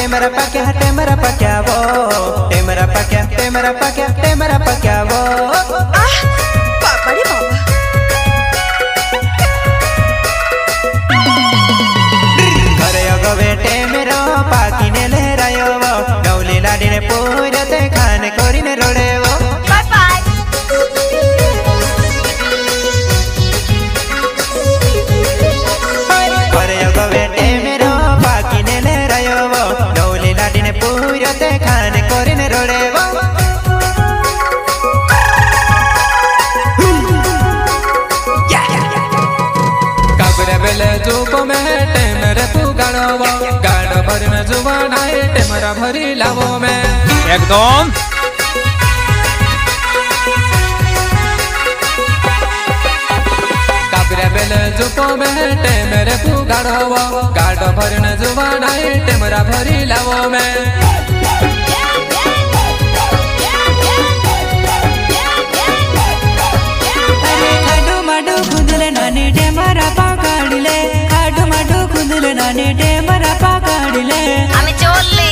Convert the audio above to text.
टेमरा पक्या वो टेमरा पक्या वो बाबा रे बाबा घरे गवे टेमरो पाकीने लहरायो वो नवली लाडीने पूरते खाने कोरीने रोडे वो बाय बाय घरे गवे टेमरो पाकीने लहरायो वो नवली लाडीने पूरते खाने कोरीने रोडे वो बेले जुबो में टेमरे पुगाड़ो गाड़ो भरी में जुबाना टेमरा भरी लावो में एकदम काबरे बेले जुबो में टेमरे पुगाड़ो गाड़ो भरी में जुबाना टेमरा भरी लावो में আমি চললে